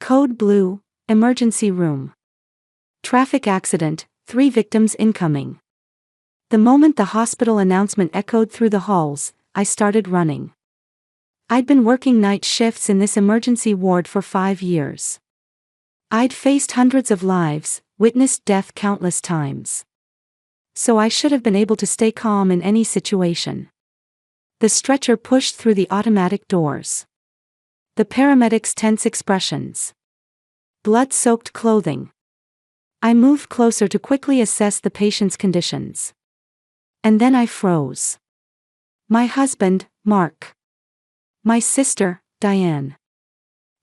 Code Blue, emergency room. Traffic accident, 3 victims incoming. The moment the hospital announcement echoed through the halls, I started running. I'd been working night shifts in this emergency ward for 5 years. I'd faced hundreds of lives, witnessed death countless times. So I should have been able to stay calm in any situation. The stretcher pushed through the automatic doors. The paramedics' tense expressions. Blood-soaked clothing. I moved closer to quickly assess the patient's conditions. And then I froze. My husband, Mark. My sister, Diane.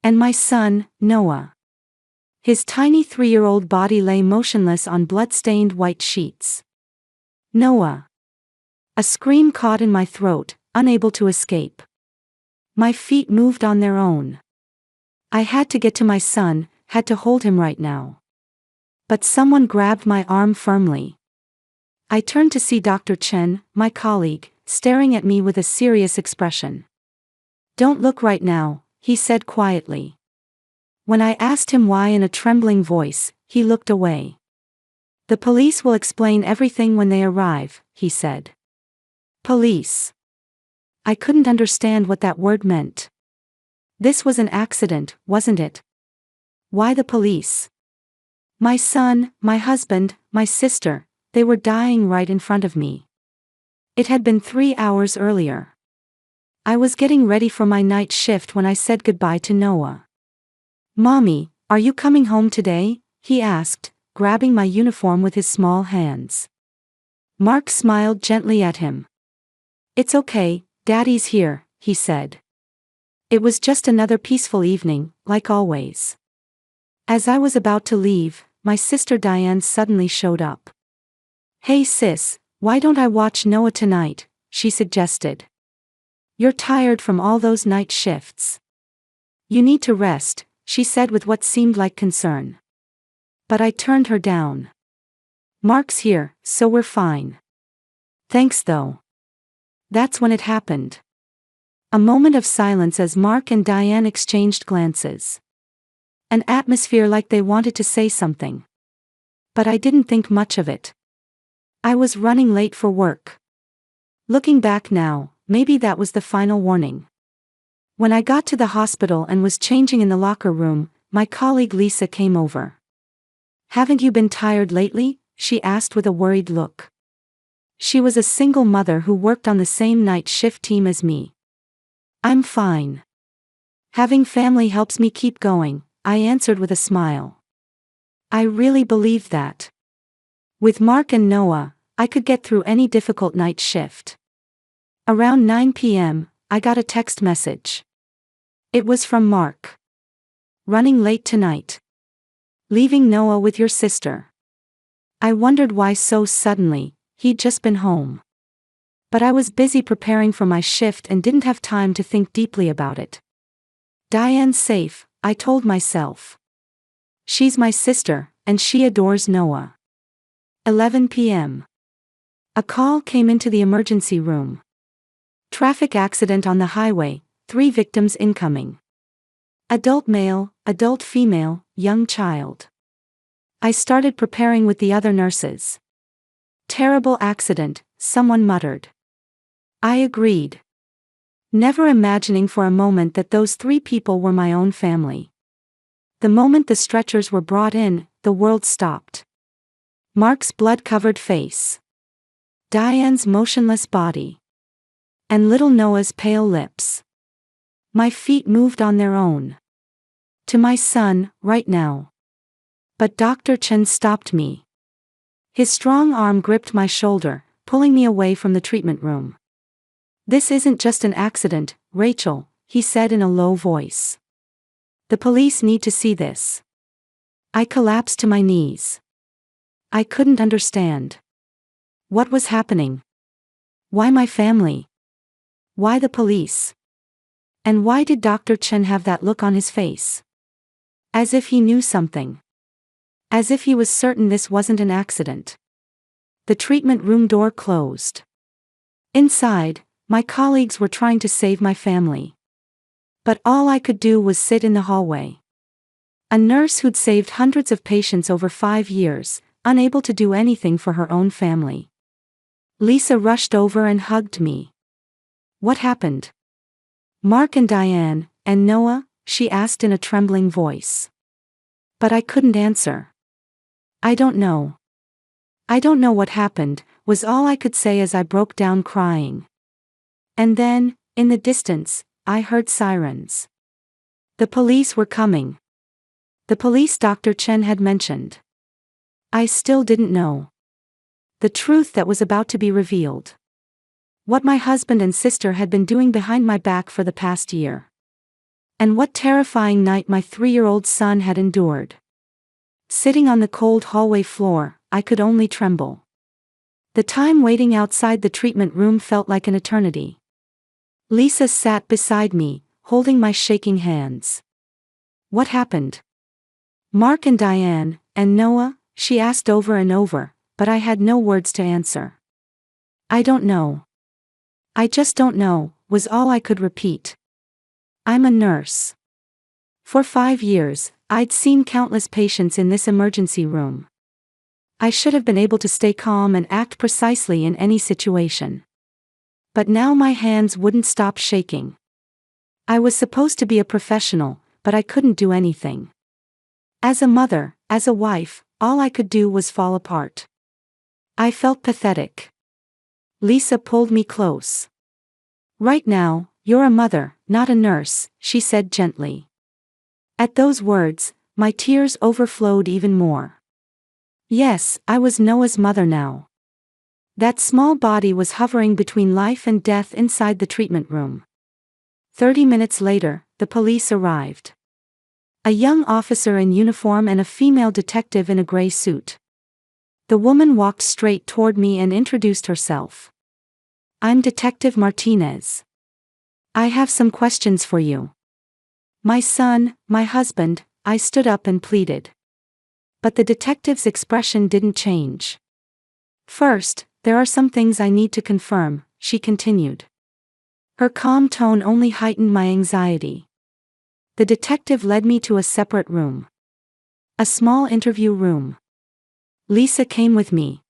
And my son, Noah. His tiny 3-year-old body lay motionless on blood-stained white sheets. Noah. A scream caught in my throat, unable to escape. My feet moved on their own. I had to get to my son, had to hold him right now. But someone grabbed my arm firmly. I turned to see Dr. Chen, my colleague, staring at me with a serious expression. "Don't look right now," he said quietly. When I asked him why in a trembling voice, he looked away. "The police will explain everything when they arrive," he said. Police. I couldn't understand what that word meant. This was an accident, wasn't it? Why the police? My son, my husband, my sister, they were dying right in front of me. It had been 3 hours earlier. I was getting ready for my night shift when I said goodbye to Noah. "Mommy, are you coming home today?" he asked, grabbing my uniform with his small hands. Mark smiled gently at him. "It's okay, Daddy's here," he said. It was just another peaceful evening, like always. As I was about to leave, my sister Diane suddenly showed up. "Hey sis, why don't I watch Noah tonight?" she suggested. "You're tired from all those night shifts. You need to rest," she said with what seemed like concern. But I turned her down. "Mark's here, so we're fine." "Thanks though." That's when it happened. A moment of silence as Mark and Diane exchanged glances. An atmosphere like they wanted to say something. But I didn't think much of it. I was running late for work. Looking back now, maybe that was the final warning. When I got to the hospital and was changing in the locker room, my colleague Lisa came over. "Haven't you been tired lately?" she asked with a worried look. She was a single mother who worked on the same night shift team as me. "I'm fine. Having family helps me keep going," I answered with a smile. I really believed that. With Mark and Noah, I could get through any difficult night shift. Around 9 p.m., I got a text message. It was from Mark. "Running late tonight. Leaving Noah with your sister." I wondered why so suddenly. He'd just been home. But I was busy preparing for my shift and didn't have time to think deeply about it. Diane's safe, I told myself. She's my sister, and she adores Noah. 11 p.m. A call came into the emergency room. Traffic accident on the highway, 3 victims incoming. Adult male, adult female, young child. I started preparing with the other nurses. "Terrible accident," someone muttered. I agreed. Never imagining for a moment that those 3 people were my own family. The moment the stretchers were brought in, the world stopped. Mark's blood-covered face. Diane's motionless body. And little Noah's pale lips. My feet moved on their own. To my son, right now. But Dr. Chen stopped me. His strong arm gripped my shoulder, pulling me away from the treatment room. "This isn't just an accident, Rachel," he said in a low voice. "The police need to see this." I collapsed to my knees. I couldn't understand. What was happening? Why my family? Why the police? And why did Dr. Chen have that look on his face? As if he knew something. As if he was certain this wasn't an accident. The treatment room door closed. Inside, my colleagues were trying to save my family. But all I could do was sit in the hallway. A nurse who'd saved hundreds of patients over 5 years, unable to do anything for her own family. Lisa rushed over and hugged me. What happened? Mark and Diane, and Noah? She asked in a trembling voice. But I couldn't answer. I don't know. I don't know what happened, was all I could say as I broke down crying. And then, in the distance, I heard sirens. The police were coming. The police Dr. Chen had mentioned. I still didn't know the truth that was about to be revealed. What my husband and sister had been doing behind my back for the past year. And what terrifying night my 3-year-old son had endured. Sitting on the cold hallway floor, I could only tremble. The time waiting outside the treatment room felt like an eternity. Lisa sat beside me, holding my shaking hands. What happened? Mark and Diane, and Noah? She asked over and over, but I had no words to answer. I don't know. I just don't know, was all I could repeat. I'm a nurse. For 5 years, I'd seen countless patients in this emergency room. I should have been able to stay calm and act precisely in any situation. But now my hands wouldn't stop shaking. I was supposed to be a professional, but I couldn't do anything. As a mother, as a wife, all I could do was fall apart. I felt pathetic. Lisa pulled me close. Right now, you're a mother, not a nurse, she said gently. At those words, my tears overflowed even more. Yes, I was Noah's mother now. That small body was hovering between life and death inside the treatment room. 30 minutes later, the police arrived. A young officer in uniform and a female detective in a gray suit. The woman walked straight toward me and introduced herself. I'm Detective Martinez. I have some questions for you. My son, my husband, I stood up and pleaded. But the detective's expression didn't change. First, there are some things I need to confirm, she continued. Her calm tone only heightened my anxiety. The detective led me to a separate room. A small interview room. Lisa came with me.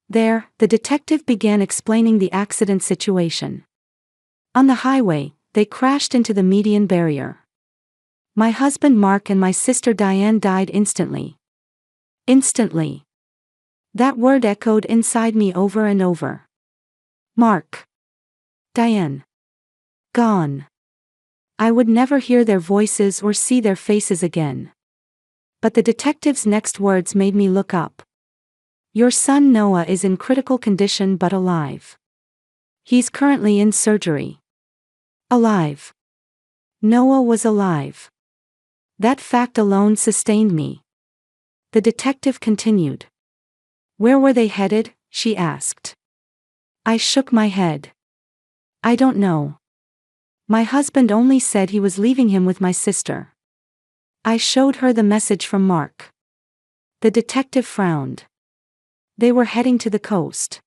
There, the detective began explaining the accident situation. On the highway, they crashed into the median barrier. My husband Mark and my sister Diane died instantly. Instantly. That word echoed inside me over and over. Mark. Diane. Gone. I would never hear their voices or see their faces again. But the detective's next words made me look up. Your son Noah is in critical condition but alive. He's currently in surgery. Alive. Noah was alive. That fact alone sustained me. The detective continued. Where were they headed? She asked. I shook my head. I don't know. My husband only said he was leaving him with my sister. I showed her the message from Mark. The detective frowned. They were heading to the coast.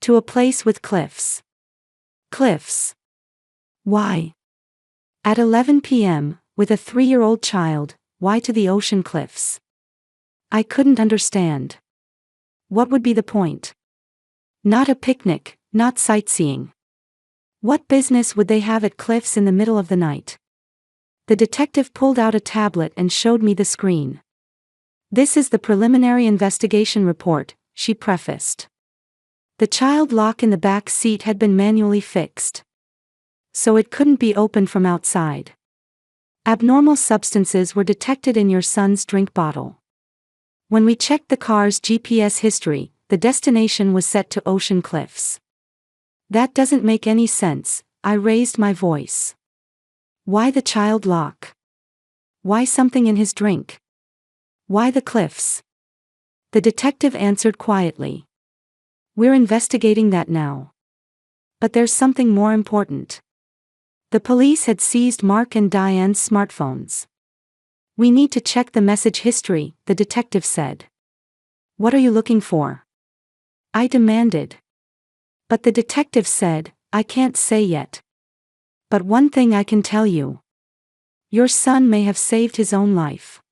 To a place with cliffs. Cliffs. Why? At 11 p.m., with a 3-year-old child, why to the ocean cliffs? I couldn't understand. What would be the point? Not a picnic, not sightseeing. What business would they have at cliffs in the middle of the night? The detective pulled out a tablet and showed me the screen. This is the preliminary investigation report, she prefaced. The child lock in the back seat had been manually fixed. So it couldn't be opened from outside. Abnormal substances were detected in your son's drink bottle. When we checked the car's GPS history, the destination was set to ocean cliffs. That doesn't make any sense, I raised my voice. Why the child lock? Why something in his drink? Why the cliffs? The detective answered quietly. We're investigating that now. But there's something more important. The police had seized Mark and Diane's smartphones. We need to check the message history, the detective said. What are you looking for? I demanded. But the detective said, I can't say yet. But one thing I can tell you. Your son may have saved his own life.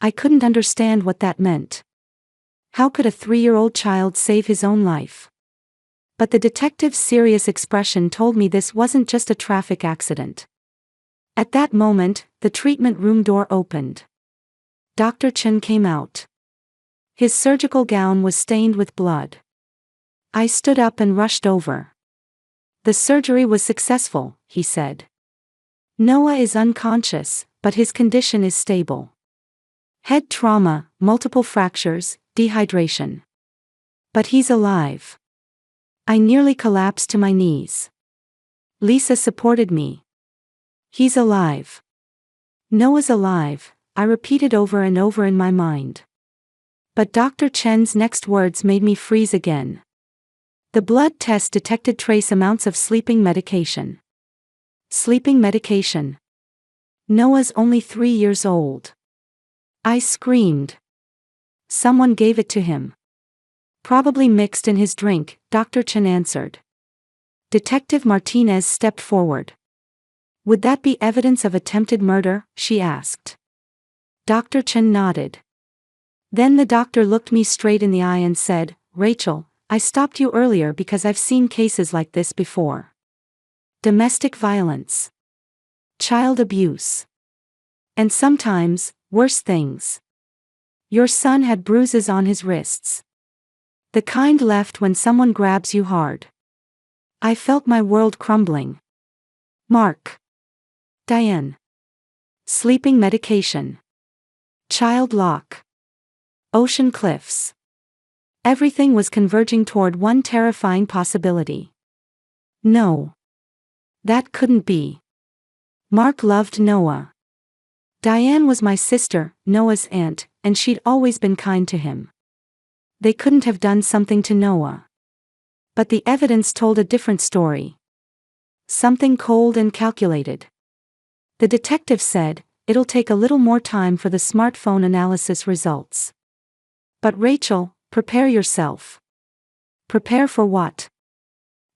I couldn't understand what that meant. How could a 3-year-old child save his own life? But the detective's serious expression told me this wasn't just a traffic accident. At that moment, the treatment room door opened. Dr. Chen came out. His surgical gown was stained with blood. I stood up and rushed over. The surgery was successful, he said. Noah is unconscious, but his condition is stable. Head trauma, multiple fractures, dehydration. But he's alive. I nearly collapsed to my knees. Lisa supported me. He's alive. Noah's alive, I repeated over and over in my mind. But Dr. Chen's next words made me freeze again. The blood test detected trace amounts of sleeping medication. Sleeping medication. Noah's only 3 years old. I screamed. Someone gave it to him. Probably mixed in his drink, Dr. Chen answered. Detective Martinez stepped forward. Would that be evidence of attempted murder? She asked. Dr. Chen nodded. Then the doctor looked me straight in the eye and said, Rachel, I stopped you earlier because I've seen cases like this before. Domestic violence. Child abuse. And sometimes, worse things. Your son had bruises on his wrists. The kind left when someone grabs you hard. I felt my world crumbling. Mark. Diane. Sleeping medication. Child lock. Ocean cliffs. Everything was converging toward one terrifying possibility. No. That couldn't be. Mark loved Noah. Diane was my sister, Noah's aunt, and she'd always been kind to him. They couldn't have done something to Noah. But the evidence told a different story. Something cold and calculated. The detective said, it'll take a little more time for the smartphone analysis results. But Rachel, prepare yourself. Prepare for what?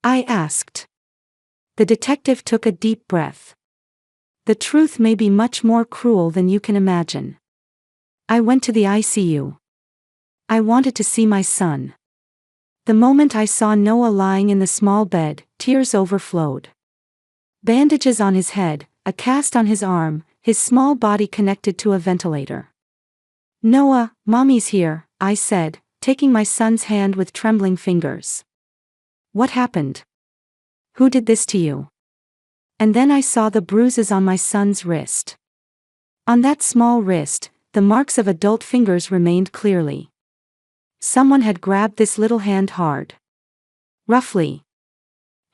I asked. The detective took a deep breath. The truth may be much more cruel than you can imagine. I went to the ICU. I wanted to see my son. The moment I saw Noah lying in the small bed, tears overflowed. Bandages on his head, a cast on his arm, his small body connected to a ventilator. Noah, Mommy's here, I said, taking my son's hand with trembling fingers. What happened? Who did this to you? And then I saw the bruises on my son's wrist. On that small wrist, the marks of adult fingers remained clearly. Someone had grabbed this little hand hard. Roughly.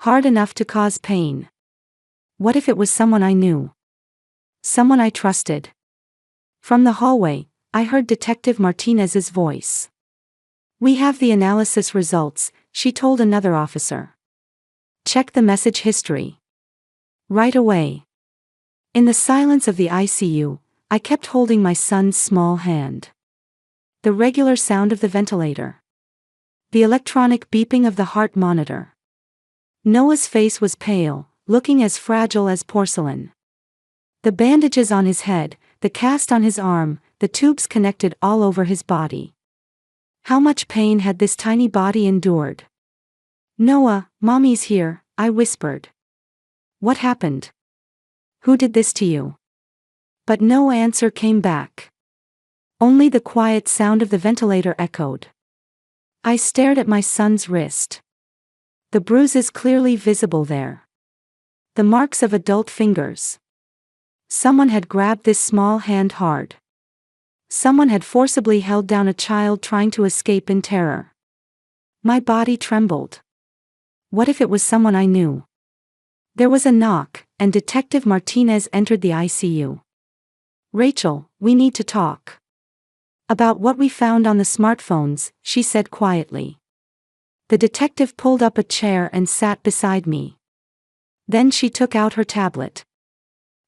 Hard enough to cause pain. What if it was someone I knew? Someone I trusted? From the hallway, I heard Detective Martinez's voice. We have the analysis results, she told another officer. Check the message history. Right away. In the silence of the ICU, I kept holding my son's small hand. The regular sound of the ventilator. The electronic beeping of the heart monitor. Noah's face was pale, looking as fragile as porcelain. The bandages on his head, the cast on his arm, the tubes connected all over his body. How much pain had this tiny body endured? Noah, Mommy's here, I whispered. What happened? Who did this to you? But no answer came back. Only the quiet sound of the ventilator echoed. I stared at my son's wrist. The bruises clearly visible there. The marks of adult fingers. Someone had grabbed this small hand hard. Someone had forcibly held down a child trying to escape in terror. My body trembled. What if it was someone I knew? There was a knock, and Detective Martinez entered the ICU. Rachel, we need to talk. About what we found on the smartphones, she said quietly. The detective pulled up a chair and sat beside me. Then she took out her tablet.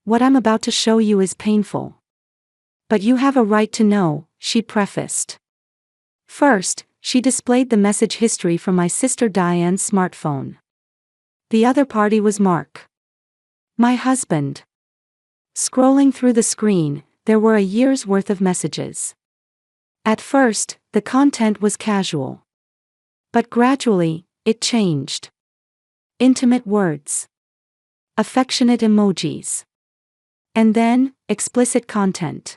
What I'm about to show you is painful. But you have a right to know, she prefaced. First, she displayed the message history from my sister Diane's smartphone. The other party was Mark. My husband. Scrolling through the screen, there were a year's worth of messages. At first, the content was casual. But gradually, it changed. Intimate words. Affectionate emojis. And then, explicit content.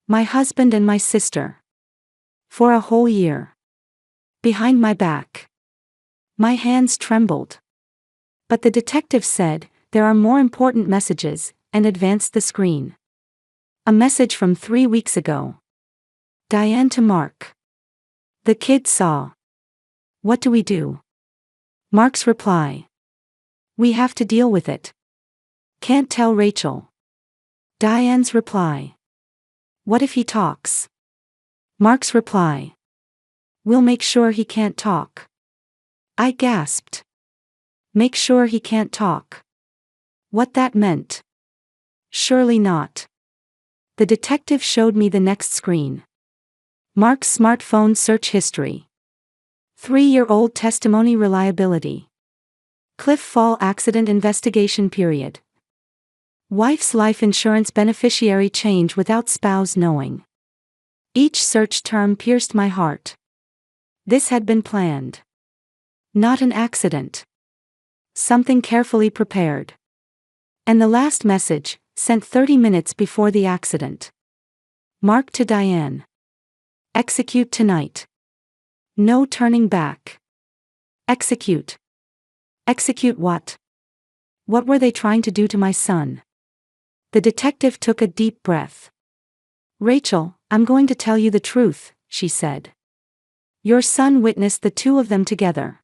My husband and my sister. For a whole year. Behind my back. My hands trembled. But the detective said, there are more important messages, and advanced the screen. A message from 3 weeks ago. Diane to Mark. The kid saw. What do we do? Mark's reply. We have to deal with it. Can't tell Rachel. Diane's reply. What if he talks? Mark's reply. We'll make sure he can't talk. I gasped. Make sure he can't talk. What that meant? Surely not. The detective showed me the next screen. Mark's smartphone search history. 3-year-old testimony reliability. Cliff Fall accident investigation period. Wife's life insurance beneficiary change without spouse knowing. Each search term pierced my heart. This had been planned. Not an accident. Something carefully prepared. And the last message, sent 30 minutes before the accident. Mark to Diane. Execute tonight. No turning back. Execute. Execute what? What were they trying to do to my son? The detective took a deep breath. Rachel, I'm going to tell you the truth, she said. Your son witnessed the two of them together.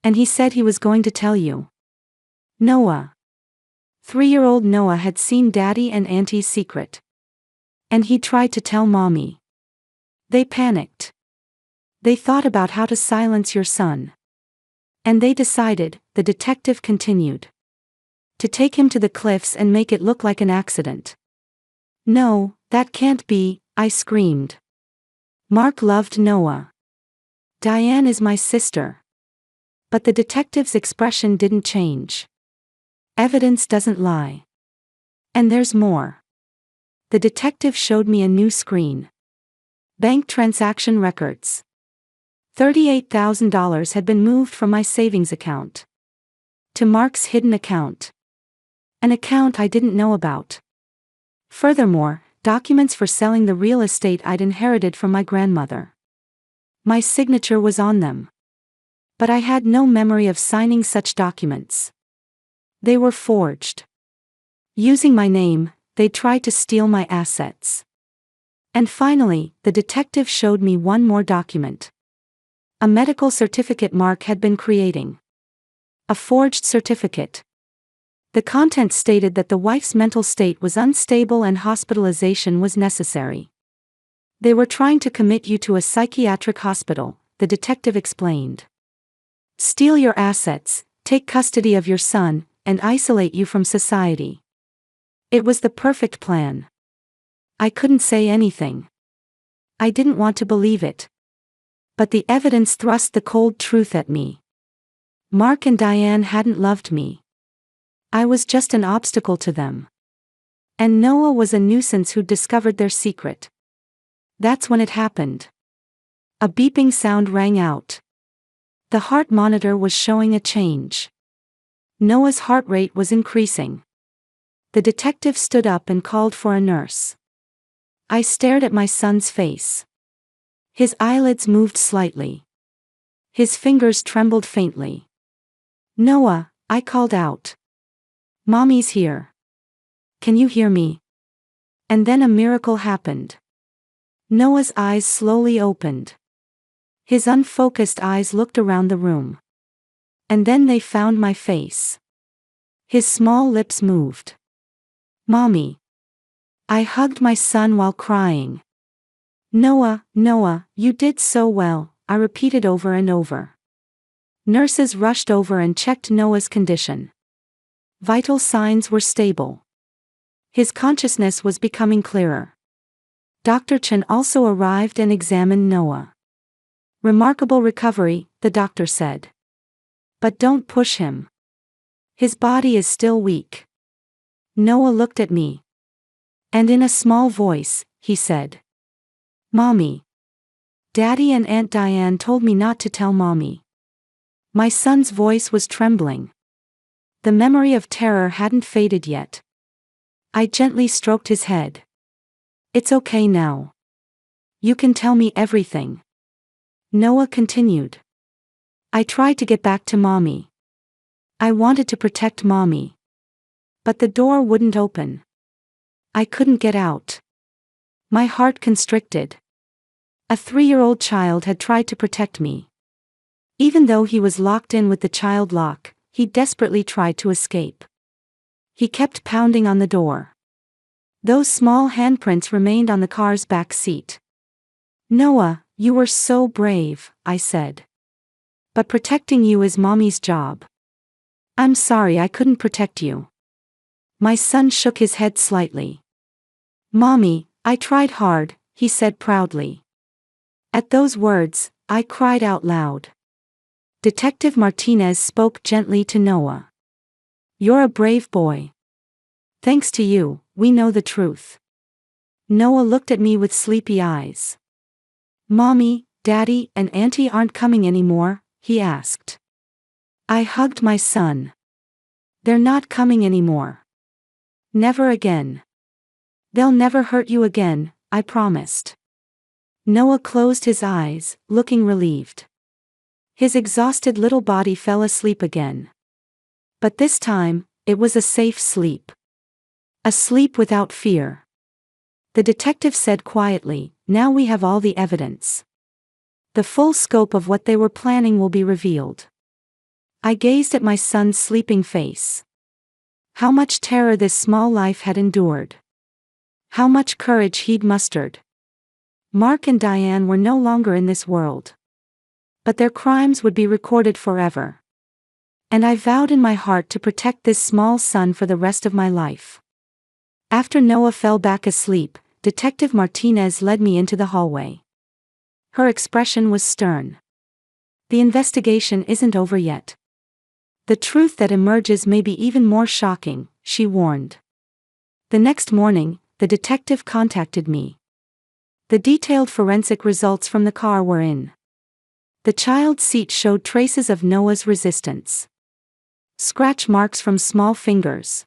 And he said he was going to tell you. Noah. 3-year-old Noah had seen Daddy and Auntie's secret. And he tried to tell Mommy. They panicked. They thought about how to silence your son. And they decided, the detective continued, to take him to the cliffs and make it look like an accident. No, that can't be, I screamed. Mark loved Noah. Diane is my sister. But the detective's expression didn't change. Evidence doesn't lie. And there's more. The detective showed me a new screen. Bank transaction records. $38,000 had been moved from my savings account to Mark's hidden account. An account I didn't know about. Furthermore, documents for selling the real estate I'd inherited from my grandmother. My signature was on them. But I had no memory of signing such documents. They were forged. Using my name, they tried to steal my assets. And finally, the detective showed me one more document. A medical certificate Mark had been creating. A forged certificate. The content stated that the wife's mental state was unstable and hospitalization was necessary. They were trying to commit you to a psychiatric hospital, the detective explained. Steal your assets, take custody of your son, and isolate you from society. It was the perfect plan. I couldn't say anything. I didn't want to believe it. But the evidence thrust the cold truth at me. Mark and Diane hadn't loved me. I was just an obstacle to them. And Noah was a nuisance who'd discovered their secret. That's when it happened. A beeping sound rang out. The heart monitor was showing a change. Noah's heart rate was increasing. The detective stood up and called for a nurse. I stared at my son's face. His eyelids moved slightly. His fingers trembled faintly. Noah, I called out. Mommy's here. Can you hear me? And then a miracle happened. Noah's eyes slowly opened. His unfocused eyes looked around the room. And then they found my face. His small lips moved. Mommy. I hugged my son while crying. Noah, Noah, you did so well, I repeated over and over. Nurses rushed over and checked Noah's condition. Vital signs were stable. His consciousness was becoming clearer. Dr. Chen also arrived and examined Noah. Remarkable recovery, the doctor said. But don't push him. His body is still weak. Noah looked at me. And in a small voice, he said, "Mommy. Daddy and Aunt Diane told me not to tell Mommy." My son's voice was trembling. The memory of terror hadn't faded yet. I gently stroked his head. "It's okay now. You can tell me everything." Noah continued. "I tried to get back to Mommy. I wanted to protect Mommy. But the door wouldn't open. I couldn't get out. My heart constricted. A 3-year-old child had tried to protect me. Even though he was locked in with the child lock, he desperately tried to escape. He kept pounding on the door. Those small handprints remained on the car's back seat. "Noah, you were so brave," I said. "But protecting you is Mommy's job. I'm sorry I couldn't protect you." My son shook his head slightly. "Mommy, I tried hard," he said proudly. At those words, I cried out loud. Detective Martinez spoke gently to Noah. "You're a brave boy. Thanks to you, we know the truth." Noah looked at me with sleepy eyes. "Mommy, Daddy, and Auntie aren't coming anymore?" he asked. I hugged my son. "They're not coming anymore. Never again. They'll never hurt you again, I promised." Noah closed his eyes, looking relieved. His exhausted little body fell asleep again. But this time, it was a safe sleep. A sleep without fear. The detective said quietly, "Now we have all the evidence. The full scope of what they were planning will be revealed." I gazed at my son's sleeping face. How much terror this small life had endured. How much courage he'd mustered. Mark and Diane were no longer in this world. But their crimes would be recorded forever. And I vowed in my heart to protect this small son for the rest of my life. After Noah fell back asleep, Detective Martinez led me into the hallway. Her expression was stern. "The investigation isn't over yet. The truth that emerges may be even more shocking," she warned. The next morning, the detective contacted me. The detailed forensic results from the car were in. The child's seat showed traces of Noah's resistance. Scratch marks from small fingers.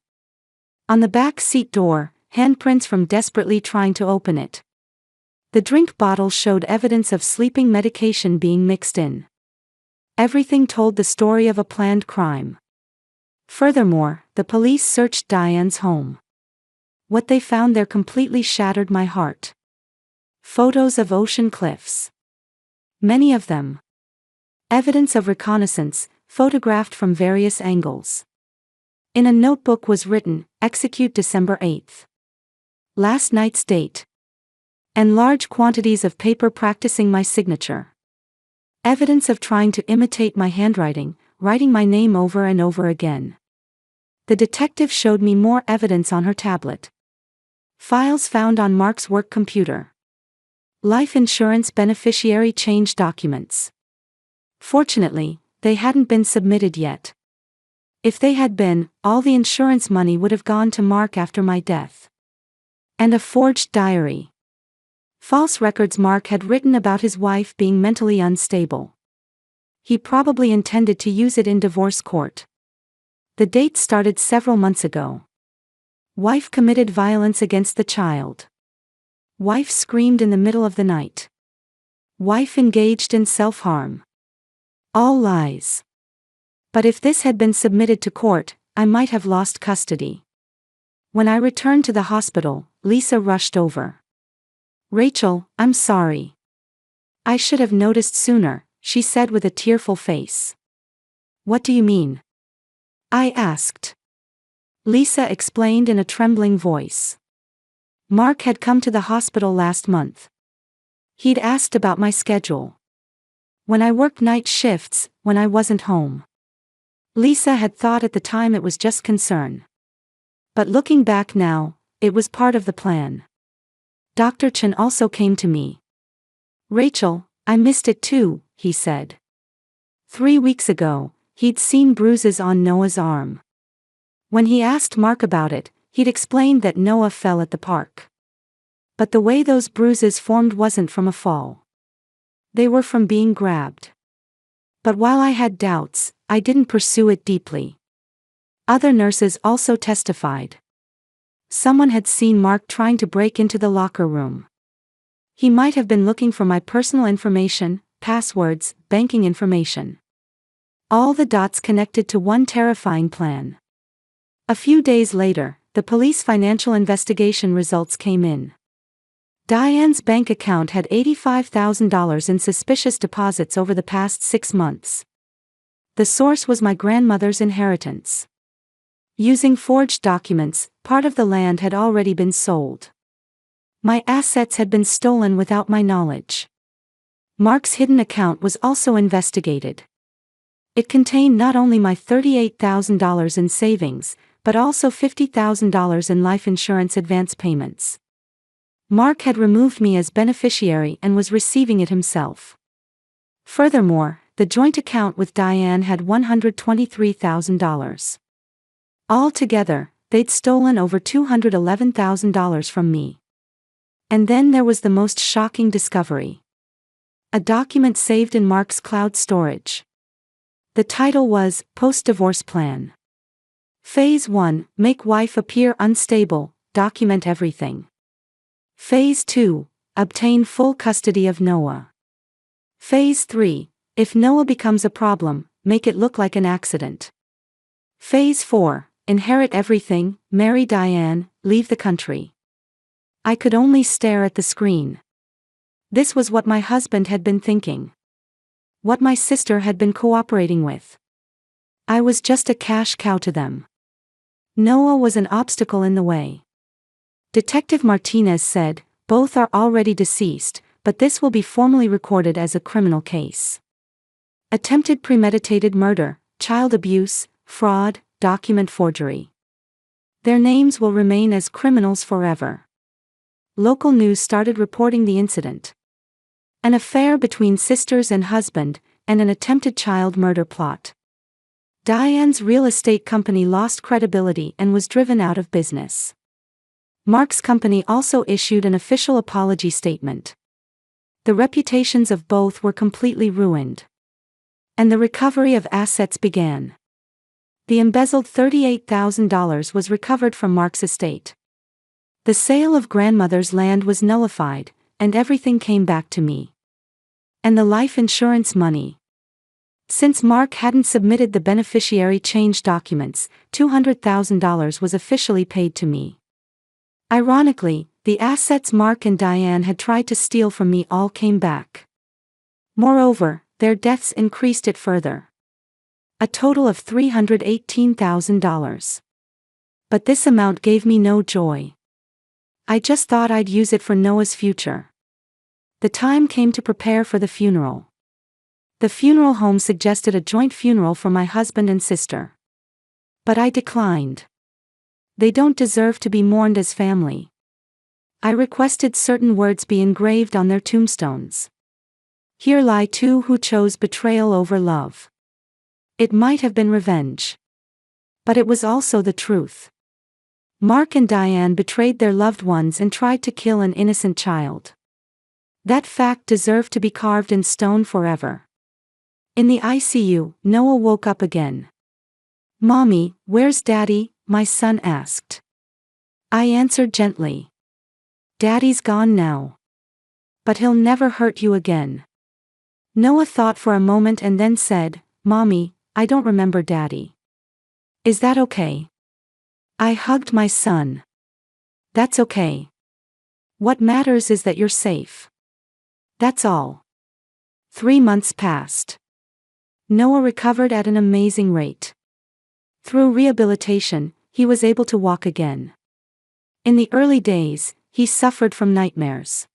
On the back seat door, handprints from desperately trying to open it. The drink bottle showed evidence of sleeping medication being mixed in. Everything told the story of a planned crime. Furthermore, the police searched Diane's home. What they found there completely shattered my heart. Photos of ocean cliffs. Many of them. Evidence of reconnaissance, photographed from various angles. In a notebook was written, "Execute December 8th. Last night's date." And large quantities of paper practicing my signature. Evidence of trying to imitate my handwriting, writing my name over and over again. The detective showed me more evidence on her tablet. Files found on Mark's work computer. Life insurance beneficiary change documents. Fortunately, they hadn't been submitted yet. If they had been, all the insurance money would have gone to Mark after my death. And a forged diary. False records Mark had written about his wife being mentally unstable. He probably intended to use it in divorce court. The date started several months ago. Wife committed violence against the child. Wife screamed in the middle of the night. Wife engaged in self-harm. All lies. But if this had been submitted to court, I might have lost custody. When I returned to the hospital, Lisa rushed over. "Rachel, I'm sorry. I should have noticed sooner," she said with a tearful face. "What do you mean?" I asked. Lisa explained in a trembling voice. Mark had come to the hospital last month. He'd asked about my schedule. When I worked night shifts, when I wasn't home. Lisa had thought at the time it was just concern. But looking back now, it was part of the plan. Dr. Chen also came to me. "Rachel, I missed it too," he said. 3 weeks ago, he'd seen bruises on Noah's arm. When he asked Mark about it, He'd explained that Noah fell at the park. But the way those bruises formed wasn't from a fall. They were from being grabbed. But while I had doubts, I didn't pursue it deeply. Other nurses also testified. Someone had seen Mark trying to break into the locker room. He might have been looking for my personal information, passwords, banking information. All the dots connected to one terrifying plan. A few days later, the police financial investigation results came in. Diane's bank account had $85,000 in suspicious deposits over the past 6 months. The source was my grandmother's inheritance. Using forged documents, part of the land had already been sold. My assets had been stolen without my knowledge. Mark's hidden account was also investigated. It contained not only my $38,000 in savings, but also $50,000 in life insurance advance payments. Mark had removed me as beneficiary and was receiving it himself. Furthermore, the joint account with Diane had $123,000. Altogether, they'd stolen over $211,000 from me. And then there was the most shocking discovery. A document saved in Mark's cloud storage. The title was, Post-Divorce Plan. Phase 1, Make Wife Appear Unstable, Document Everything. Phase 2, Obtain Full Custody of Noah. Phase 3, If Noah becomes a problem, make it look like an accident. Phase 4, Inherit everything, marry Diane, leave the country. I could only stare at the screen. This was what my husband had been thinking. What my sister had been cooperating with. I was just a cash cow to them. Noah was an obstacle in the way. Detective Martinez said, both are already deceased, but this will be formally recorded as a criminal case. Attempted premeditated murder, child abuse, fraud, document forgery. Their names will remain as criminals forever. Local news started reporting the incident. An affair between sisters and husband, and an attempted child murder plot. Diane's real estate company lost credibility and was driven out of business. Mark's company also issued an official apology statement. The reputations of both were completely ruined. And the recovery of assets began. The embezzled $38,000 was recovered from Mark's estate. The sale of grandmother's land was nullified, and everything came back to me. And the life insurance money. Since Mark hadn't submitted the beneficiary change documents, $200,000 was officially paid to me. Ironically, the assets Mark and Diane had tried to steal from me all came back. Moreover, their deaths increased it further. A total of $318,000. But this amount gave me no joy. I just thought I'd use it for Noah's future. The time came to prepare for the funeral. The funeral home suggested a joint funeral for my husband and sister. But I declined. They don't deserve to be mourned as family. I requested certain words be engraved on their tombstones. Here lie two who chose betrayal over love. It might have been revenge. But it was also the truth. Mark and Diane betrayed their loved ones and tried to kill an innocent child. That fact deserved to be carved in stone forever. In the ICU, Noah woke up again. "Mommy, where's Daddy?" my son asked. I answered gently. "Daddy's gone now. But he'll never hurt you again." Noah thought for a moment and then said, "Mommy, I don't remember Daddy. Is that okay?" I hugged my son. "That's okay. What matters is that you're safe. That's all." 3 months passed. Noah recovered at an amazing rate. Through rehabilitation, he was able to walk again. In the early days, he suffered from nightmares.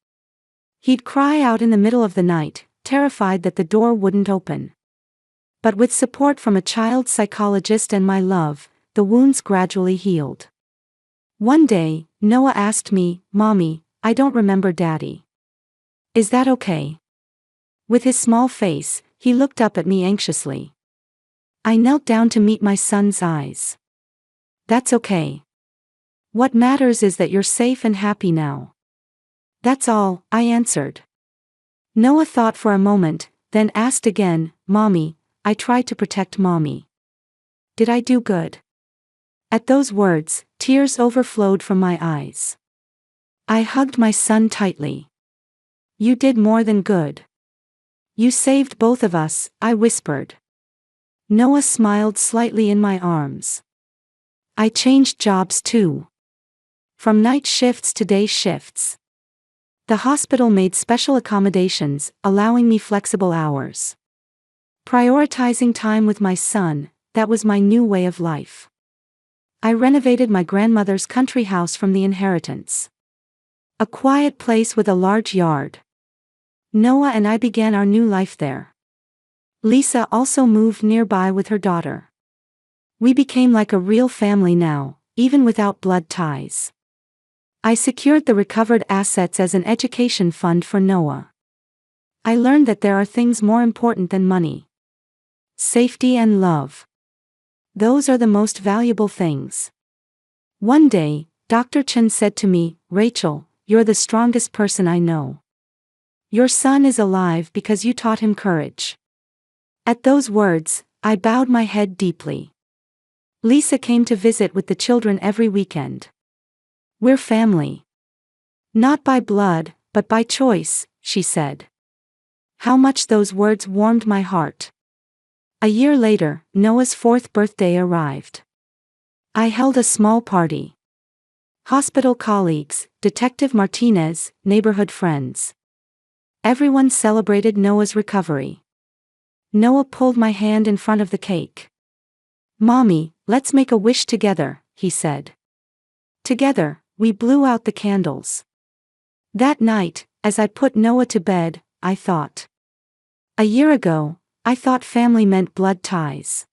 He'd cry out in the middle of the night, terrified that the door wouldn't open. But with support from a child psychologist and my love, the wounds gradually healed. One day, Noah asked me, "Mommy, I don't remember Daddy. Is that okay?" With his small face, he looked up at me anxiously. I knelt down to meet my son's eyes. "That's okay. What matters is that you're safe and happy now. That's all, I answered. Noah thought for a moment, then asked again, Mommy, I tried to protect Mommy. Did I do good? At those words, tears overflowed from my eyes. I hugged my son tightly. You did more than good. You saved both of us, I whispered. Noah smiled slightly in my arms. I changed jobs too. From night shifts to day shifts. The hospital made special accommodations, allowing me flexible hours. Prioritizing time with my son, that was my new way of life. I renovated my grandmother's country house from the inheritance. A quiet place with a large yard. Noah and I began our new life there. Lisa also moved nearby with her daughter. We became like a real family now, even without blood ties. I secured the recovered assets as an education fund for Noah. I learned that there are things more important than money. Safety and love. Those are the most valuable things. One day, Dr. Chen said to me, Rachel, you're the strongest person I know. Your son is alive because you taught him courage. At those words, I bowed my head deeply. Lisa came to visit with the children every weekend. We're family. Not by blood, but by choice, she said. How much those words warmed my heart. A year later, Noah's 4th birthday arrived. I held a small party. Hospital colleagues, Detective Martinez, neighborhood friends. Everyone celebrated Noah's recovery. Noah pulled my hand in front of the cake. Mommy, let's make a wish together, he said. Together, we blew out the candles. That night, as I put Noah to bed, I thought. A year ago, I thought family meant blood ties.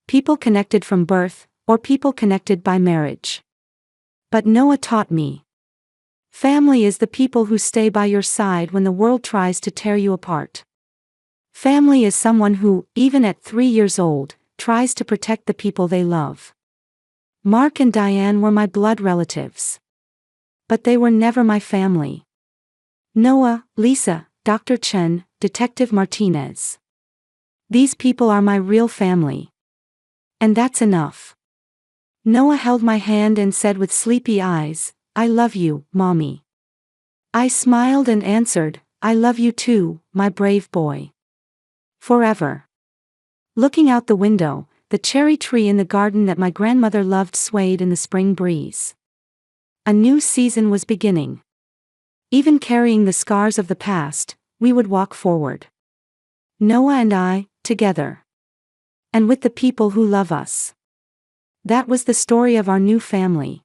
People connected from birth, or people connected by marriage. But Noah taught me. Family is the people who stay by your side when the world tries to tear you apart. Family is someone who, even at 3 years old, tries to protect the people they love. Mark and Diane were my blood relatives. But they were never my family. Noah, Lisa, Dr. Chen, Detective Martinez. These people are my real family. And that's enough. Noah held my hand and said with sleepy eyes, I love you, Mommy. I smiled and answered, I love you too, my brave boy. Forever. Looking out the window, the cherry tree in the garden that my grandmother loved swayed in the spring breeze. A new season was beginning. Even carrying the scars of the past, we would walk forward. Noah and I, together. And with the people who love us. That was the story of our new family.